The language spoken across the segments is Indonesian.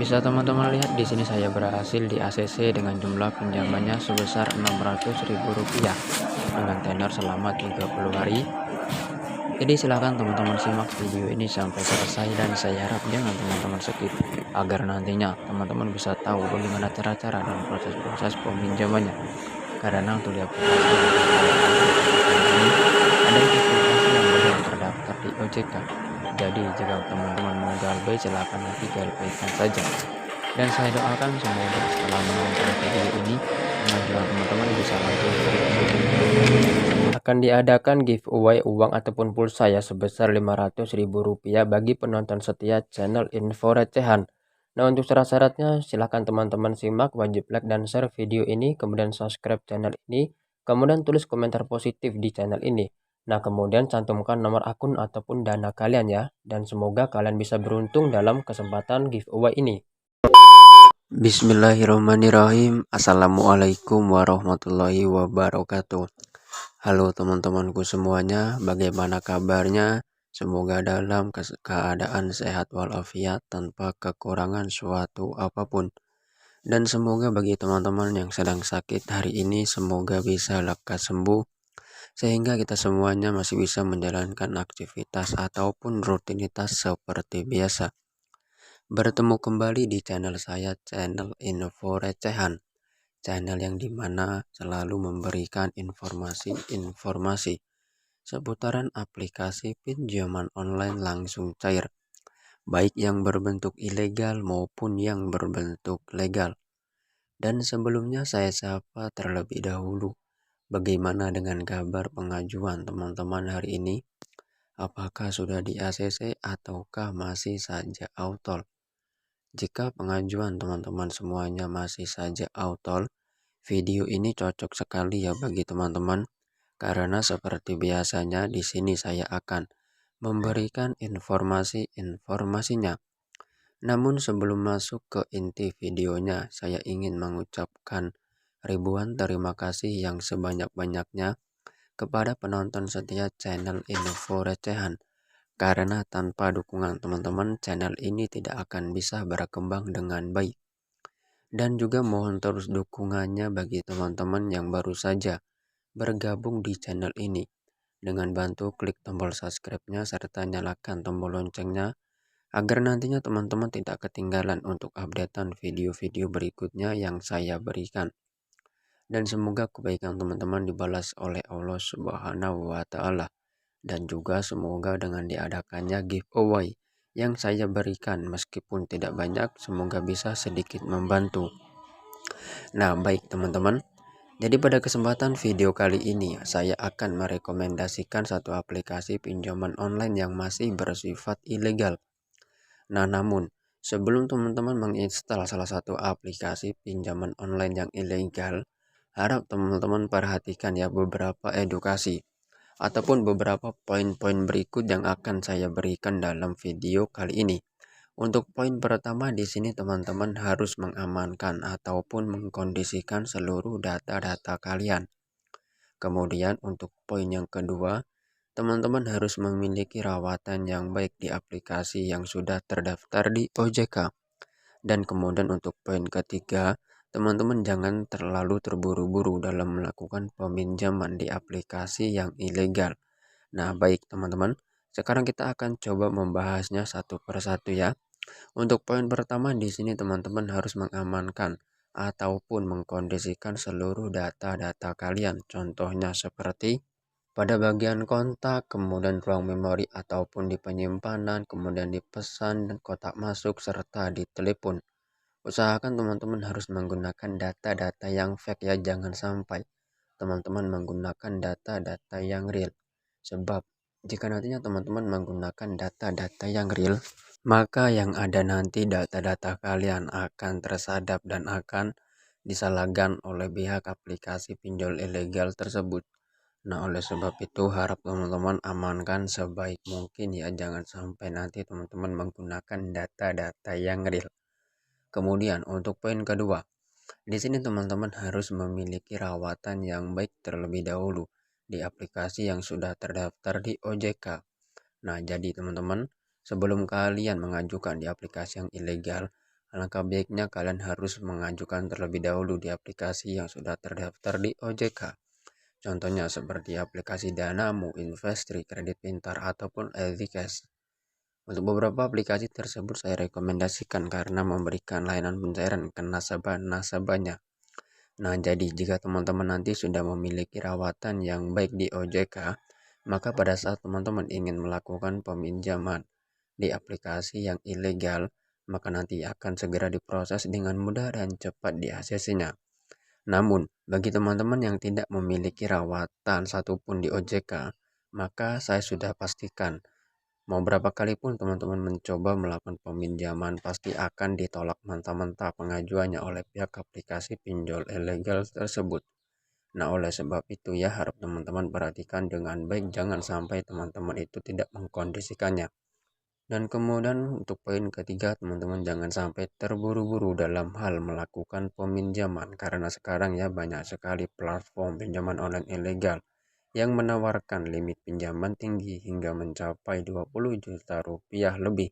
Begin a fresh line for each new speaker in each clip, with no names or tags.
Bisa teman-teman lihat di sini saya berhasil di ACC dengan jumlah pinjamannya sebesar Rp600.000 dengan tenor selama 30 hari. Jadi silahkan teman-teman simak video ini sampai selesai dan saya harap jangan teman-teman skip agar nantinya teman-teman bisa tahu bagaimana cara-cara dan proses-proses peminjamannya. Karena untuk di aplikasi yang saya ini ada aplikasi yang belum terdaftar di OJK. Jadi jika teman-teman mau galbay silahkan nanti galbaykan saja. Dan saya doakan semoga setelah menonton video ini pengajuan teman-teman bisa lancar. Akan diadakan giveaway uang ataupun pulsa ya sebesar Rp500.000 bagi penonton setia channel Info Recehan. Nah, untuk syarat-syaratnya silahkan teman-teman simak, wajib like dan share video ini, kemudian subscribe channel ini, kemudian tulis komentar positif di channel ini. Nah, kemudian cantumkan nomor akun ataupun dana kalian ya, dan semoga kalian bisa beruntung dalam kesempatan giveaway ini. Bismillahirrahmanirrahim. Assalamualaikum warahmatullahi wabarakatuh. Halo teman-temanku semuanya, bagaimana kabarnya? Semoga dalam keadaan sehat walafiat tanpa kekurangan suatu apapun. Dan semoga bagi teman-teman yang sedang sakit hari ini semoga bisa lekas sembuh sehingga kita semuanya masih bisa menjalankan aktivitas ataupun rutinitas seperti biasa. Bertemu kembali di channel saya, channel Info Recehan. Channel yang dimana selalu memberikan informasi-informasi seputaran aplikasi pinjaman online langsung cair, baik yang berbentuk ilegal maupun yang berbentuk legal. Dan sebelumnya saya sapa terlebih dahulu, bagaimana dengan kabar pengajuan teman-teman hari ini? Apakah sudah di ACC ataukah masih saja autol? Jika pengajuan teman-teman semuanya masih saja autol, video ini cocok sekali ya bagi teman-teman, karena seperti biasanya di sini saya akan memberikan informasi-informasinya. Namun sebelum masuk ke inti videonya, saya ingin mengucapkan ribuan terima kasih yang sebanyak-banyaknya kepada penonton setia channel Info Recehan. Karena tanpa dukungan teman-teman, channel ini tidak akan bisa berkembang dengan baik. Dan juga mohon terus dukungannya bagi teman-teman yang baru saja bergabung di channel ini dengan bantu klik tombol subscribe-nya serta nyalakan tombol loncengnya agar nantinya teman-teman tidak ketinggalan untuk updatean video-video berikutnya yang saya berikan. Dan semoga kebaikan teman-teman dibalas oleh Allah Subhanahu wa Ta'ala. Dan juga semoga dengan diadakannya giveaway yang saya berikan meskipun tidak banyak, semoga bisa sedikit membantu. Nah, baik teman-teman. Jadi pada kesempatan video kali ini saya akan merekomendasikan satu aplikasi pinjaman online yang masih bersifat ilegal. Nah, namun sebelum teman-teman menginstal salah satu aplikasi pinjaman online yang ilegal, harap teman-teman perhatikan ya beberapa edukasi ataupun beberapa poin-poin berikut yang akan saya berikan dalam video kali ini. Untuk poin pertama di sini teman-teman harus mengamankan ataupun mengkondisikan seluruh data-data kalian. Kemudian untuk poin yang kedua, teman-teman harus memiliki rawatan yang baik di aplikasi yang sudah terdaftar di OJK. Dan kemudian untuk poin ketiga, teman-teman jangan terlalu terburu-buru dalam melakukan peminjaman di aplikasi yang ilegal. Nah, baik teman-teman, sekarang kita akan coba membahasnya satu persatu ya. Untuk poin pertama di sini teman-teman harus mengamankan ataupun mengkondisikan seluruh data-data kalian. Contohnya seperti pada bagian kontak, kemudian ruang memori ataupun di penyimpanan, kemudian di pesan dan kotak masuk serta di telepon. Usahakan teman-teman harus menggunakan data-data yang fake ya, jangan sampai teman-teman menggunakan data-data yang real. Sebab jika nantinya teman-teman menggunakan data-data yang real, maka yang ada nanti data-data kalian akan tersadap dan akan disalahkan oleh pihak aplikasi pinjol ilegal tersebut. Nah, oleh sebab itu harap teman-teman amankan sebaik mungkin ya, jangan sampai nanti teman-teman menggunakan data-data yang real. Kemudian untuk poin kedua, di sini teman-teman harus memiliki rawatan yang baik terlebih dahulu di aplikasi yang sudah terdaftar di OJK. Nah, jadi teman-teman, sebelum kalian mengajukan di aplikasi yang ilegal, Alangkah baiknya kalian harus mengajukan terlebih dahulu di aplikasi yang sudah terdaftar di OJK. Contohnya seperti aplikasi Danamu, Investri, Kredit Pintar, ataupun Edcash. Untuk beberapa aplikasi tersebut saya rekomendasikan karena memberikan layanan pencairan ke nasabah-nasabahnya. Nah, jadi jika teman-teman nanti sudah memiliki rawatan yang baik di OJK, maka pada saat teman-teman ingin melakukan peminjaman di aplikasi yang ilegal, maka nanti akan segera diproses dengan mudah dan cepat di ACC-nya. Namun, bagi teman-teman yang tidak memiliki rawatan satupun di OJK, maka saya sudah pastikan mau berapa kali pun teman-teman mencoba melakukan peminjaman pasti akan ditolak mentah-mentah pengajuannya oleh pihak aplikasi pinjol ilegal tersebut. Nah, oleh sebab itu ya harap teman-teman perhatikan dengan baik, jangan sampai teman-teman itu tidak mengkondisikannya. Dan kemudian untuk poin ketiga, teman-teman jangan sampai terburu-buru dalam hal melakukan peminjaman karena sekarang ya banyak sekali platform pinjaman online ilegal yang menawarkan limit pinjaman tinggi hingga mencapai 20 juta rupiah lebih.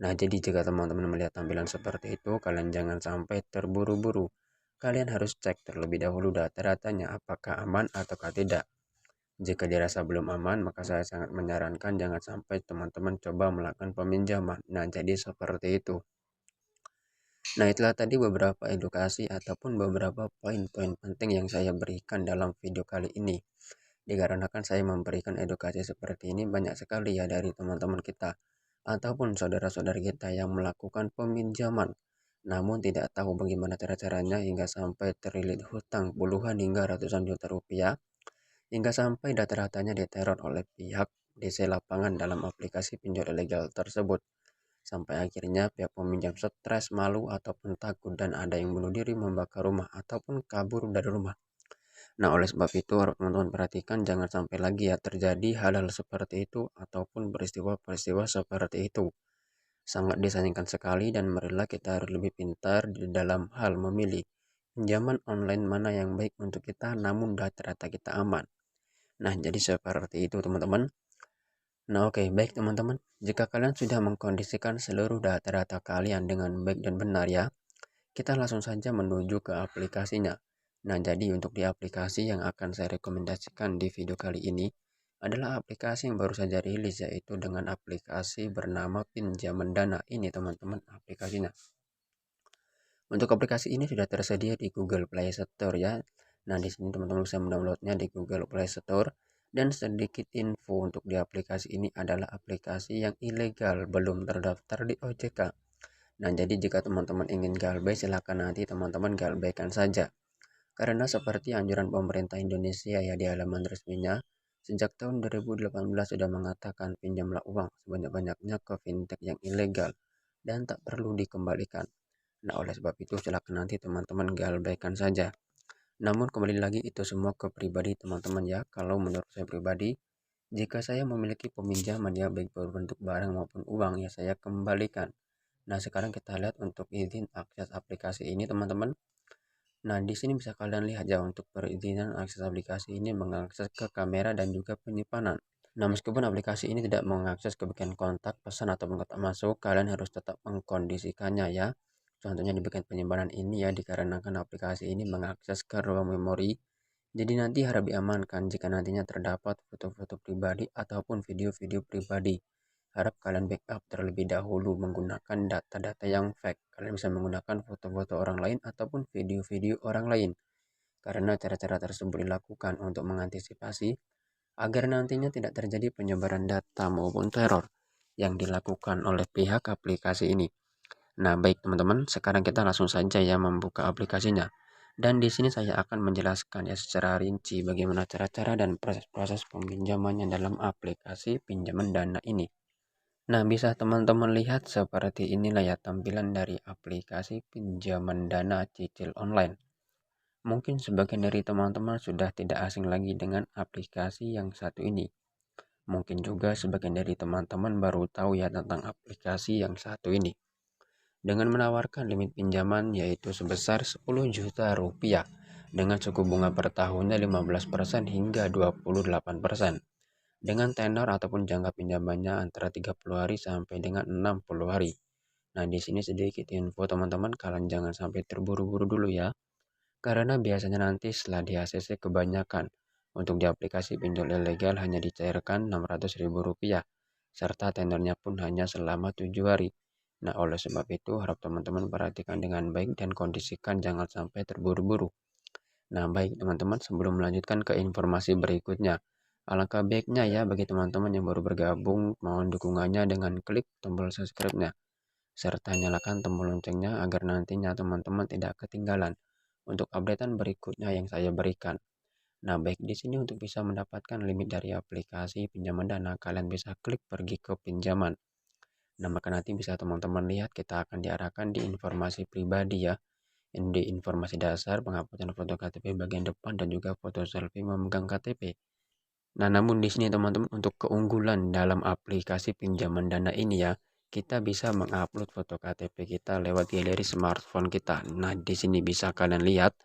Nah, jadi jika teman-teman melihat tampilan seperti itu, kalian jangan sampai terburu-buru. Kalian harus cek terlebih dahulu data-datanya apakah aman ataukah tidak. Jika dirasa belum aman, maka saya sangat menyarankan jangan sampai teman-teman coba melakukan peminjaman. Nah, jadi seperti itu. Nah, itulah tadi beberapa edukasi ataupun beberapa poin-poin penting yang saya berikan dalam video kali ini. Dikarenakan saya memberikan edukasi seperti ini banyak sekali ya dari teman-teman kita ataupun saudara-saudara kita yang melakukan peminjaman namun tidak tahu bagaimana cara-caranya hingga sampai terlilit hutang puluhan hingga ratusan juta rupiah, hingga sampai data-datanya diteror oleh pihak DC lapangan dalam aplikasi pinjol ilegal tersebut. Sampai akhirnya pihak peminjam stres, malu, ataupun takut dan ada yang bunuh diri, membakar rumah, ataupun kabur dari rumah. Nah, oleh sebab itu harap teman-teman perhatikan jangan sampai lagi ya terjadi hal-hal seperti itu ataupun peristiwa-peristiwa seperti itu. Sangat disayangkan sekali dan marilah kita harus lebih pintar di dalam hal memilih pinjaman online mana yang baik untuk kita namun data-data kita aman. Nah, jadi seperti itu teman-teman. Nah, oke, baik teman-teman. Jika kalian sudah mengkondisikan seluruh data-data kalian dengan baik dan benar ya, kita langsung saja menuju ke aplikasinya. Nah, jadi untuk di aplikasi yang akan saya rekomendasikan di video kali ini adalah aplikasi yang baru saja rilis, yaitu dengan aplikasi bernama Pinjaman Dana. Ini teman-teman aplikasinya. Untuk aplikasi ini sudah tersedia di Google Play Store ya. Nah, di sini teman-teman bisa mendownloadnya di Google Play Store. Dan sedikit info untuk di aplikasi ini adalah aplikasi yang ilegal, belum terdaftar di OJK. Nah, jadi jika teman-teman ingin galbay, silakan nanti teman-teman galbaykan saja. Karena seperti anjuran pemerintah Indonesia ya di halaman resminya, sejak tahun 2018 sudah mengatakan pinjamlah uang sebanyak-banyaknya ke fintech yang ilegal dan tak perlu dikembalikan. Nah, oleh sebab itu silakan nanti teman-teman galbaikan saja. Namun kembali lagi itu semua ke pribadi teman-teman ya. Kalau menurut saya pribadi, jika saya memiliki peminjaman ya baik berbentuk barang maupun uang ya saya kembalikan. Nah, sekarang kita lihat untuk izin akses aplikasi ini teman-teman. Nah, di sini bisa kalian lihat ya untuk perizinan akses aplikasi ini mengakses ke kamera dan juga penyimpanan. Nah, meskipun aplikasi ini tidak mengakses ke bagian kontak, pesan ataupun kotak masuk, kalian harus tetap mengkondisikannya ya. Contohnya di bagian penyimpanan ini ya dikarenakan aplikasi ini mengakses ke ruang memori. Jadi nanti harap diamankan jika nantinya terdapat foto-foto pribadi ataupun video-video pribadi. Harap kalian backup terlebih dahulu menggunakan data-data yang fake. Kalian bisa menggunakan foto-foto orang lain ataupun video-video orang lain. Karena cara-cara tersebut dilakukan untuk mengantisipasi agar nantinya tidak terjadi penyebaran data maupun teror yang dilakukan oleh pihak aplikasi ini. Nah, baik teman-teman, sekarang kita langsung saja ya membuka aplikasinya. Dan di sini saya akan menjelaskan ya secara rinci bagaimana cara-cara dan proses-proses peminjamannya dalam aplikasi pinjaman dana ini. Nah, bisa teman-teman lihat seperti inilah ya tampilan dari aplikasi pinjaman dana cicil online. Mungkin sebagian dari teman-teman sudah tidak asing lagi dengan aplikasi yang satu ini. Mungkin juga sebagian dari teman-teman baru tahu ya tentang aplikasi yang satu ini. Dengan menawarkan limit pinjaman yaitu sebesar 10 juta rupiah dengan suku bunga per tahunnya 15% hingga 28%. Dengan tenor ataupun jangka pinjamannya antara 30 hari sampai dengan 60 hari. Nah, di sini sedikit info teman-teman, kalian jangan sampai terburu-buru dulu ya. Karena biasanya nanti setelah di ACC kebanyakan untuk di aplikasi pinjol ilegal hanya dicairkan Rp600.000 serta tenornya pun hanya selama 7 hari. Nah, oleh sebab itu harap teman-teman perhatikan dengan baik dan kondisikan jangan sampai terburu-buru. Nah, baik teman-teman, sebelum melanjutkan ke informasi berikutnya, alangkah baiknya ya bagi teman-teman yang baru bergabung, mohon dukungannya dengan klik tombol subscribe-nya, serta nyalakan tombol loncengnya agar nantinya teman-teman tidak ketinggalan untuk updatean berikutnya yang saya berikan. Nah, baik di sini untuk bisa mendapatkan limit dari aplikasi pinjaman dana, kalian bisa klik pergi ke pinjaman. Nah, maka nanti bisa teman-teman lihat kita akan diarahkan di informasi pribadi ya. Di informasi dasar, penghapusan foto KTP bagian depan dan juga foto selfie memegang KTP. Nah, namun di sini teman-teman untuk keunggulan dalam aplikasi pinjaman dana ini ya, kita bisa mengupload foto KTP kita lewat galeri smartphone kita. Nah, di sini bisa kalian lihat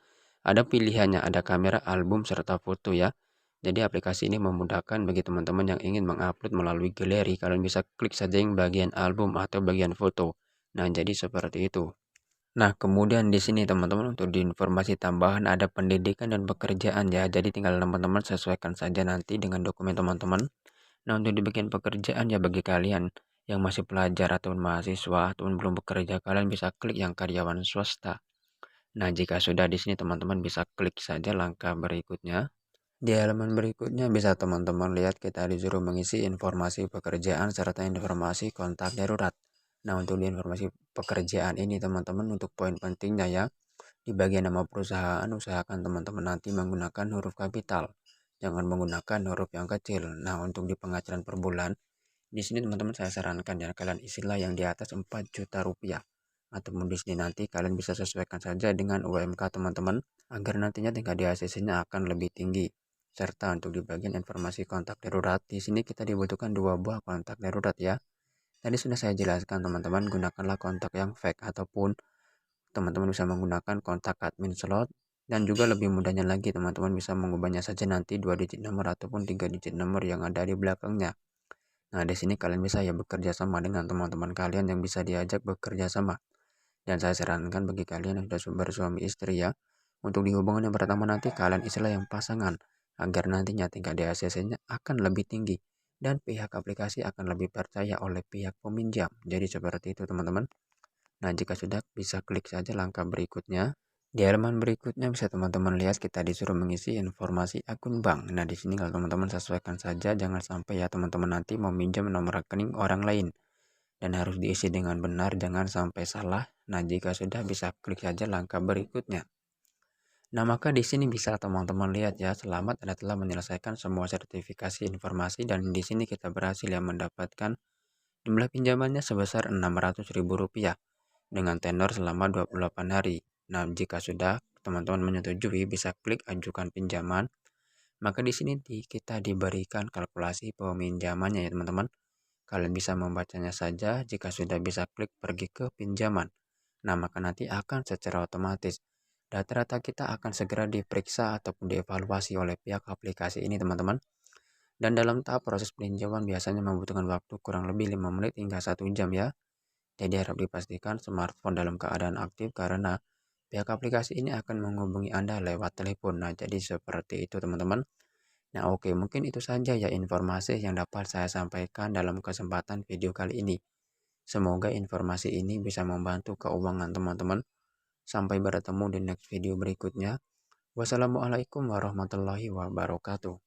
ada pilihannya, ada kamera, album serta foto ya. Jadi aplikasi ini memudahkan bagi teman-teman yang ingin mengupload melalui galeri. Kalian bisa klik saja yang bagian album atau bagian foto. Nah, jadi seperti itu. Nah, kemudian di sini teman-teman untuk di informasi tambahan ada pendidikan dan pekerjaan ya. Jadi tinggal teman-teman sesuaikan saja nanti dengan dokumen teman-teman. Nah, untuk di bagian pekerjaan ya bagi kalian yang masih pelajar atau mahasiswa atau belum bekerja, kalian bisa klik yang karyawan swasta. Nah, jika sudah di sini teman-teman bisa klik saja langkah berikutnya. Di halaman berikutnya bisa teman-teman lihat kita disuruh mengisi informasi pekerjaan serta informasi kontak darurat. Nah, untuk di informasi pekerjaan ini teman-teman untuk poin pentingnya ya, di bagian nama perusahaan usahakan teman-teman nanti menggunakan huruf kapital. Jangan menggunakan huruf yang kecil. Nah, untuk di penghasilan per bulan, di sini teman-teman saya sarankan ya kalian isilah yang di atas 4 juta rupiah. Ataupun di sini nanti kalian bisa sesuaikan saja dengan UMK teman-teman agar nantinya tingkat di ACC-nya akan lebih tinggi. Serta untuk di bagian informasi kontak darurat, di sini kita dibutuhkan 2 buah kontak darurat ya. Tadi sudah saya jelaskan teman-teman, gunakanlah kontak yang fake ataupun teman-teman bisa menggunakan kontak admin slot dan juga lebih mudahnya lagi teman-teman bisa mengubahnya saja nanti 2 digit nomor ataupun 3 digit nomor yang ada di belakangnya. Nah, di sini kalian bisa ya bekerja sama dengan teman-teman kalian yang bisa diajak bekerja sama. Dan saya sarankan bagi kalian yang sudah bersuami istri ya, untuk di hubungan yang pertama nanti kalian istilah yang pasangan, agar nantinya tingkat DACC-nya akan lebih tinggi dan pihak aplikasi akan lebih percaya oleh pihak peminjam. Jadi seperti itu teman-teman. Nah, jika sudah bisa klik saja langkah berikutnya. Di halaman berikutnya bisa teman-teman lihat kita disuruh mengisi informasi akun bank. Nah, di sini kalau teman-teman sesuaikan saja, jangan sampai ya teman-teman nanti meminjam nomor rekening orang lain. Dan harus diisi dengan benar, jangan sampai salah. Nah, jika sudah bisa klik saja langkah berikutnya. Nah, maka di sini bisa teman-teman lihat ya, selamat Anda telah menyelesaikan semua sertifikasi informasi dan di sini kita berhasil ya mendapatkan jumlah pinjamannya sebesar Rp600.000 dengan tenor selama 28 hari. Nah, jika sudah teman-teman menyetujui, bisa klik ajukan pinjaman. Maka di sini kita diberikan kalkulasi peminjamannya ya teman-teman. Kalian bisa membacanya saja. Jika sudah bisa klik pergi ke pinjaman. Nah, maka nanti akan secara otomatis data-data kita akan segera diperiksa ataupun dievaluasi oleh pihak aplikasi ini teman-teman. Dan dalam tahap proses peninjauan biasanya membutuhkan waktu kurang lebih 5 menit hingga 1 jam ya. Jadi harap dipastikan smartphone dalam keadaan aktif karena pihak aplikasi ini akan menghubungi Anda lewat telepon. Nah, jadi seperti itu teman-teman. Nah, oke, mungkin itu saja ya informasi yang dapat saya sampaikan dalam kesempatan video kali ini. Semoga informasi ini bisa membantu keuangan teman-teman. Sampai bertemu di next video berikutnya. Wassalamualaikum warahmatullahi wabarakatuh.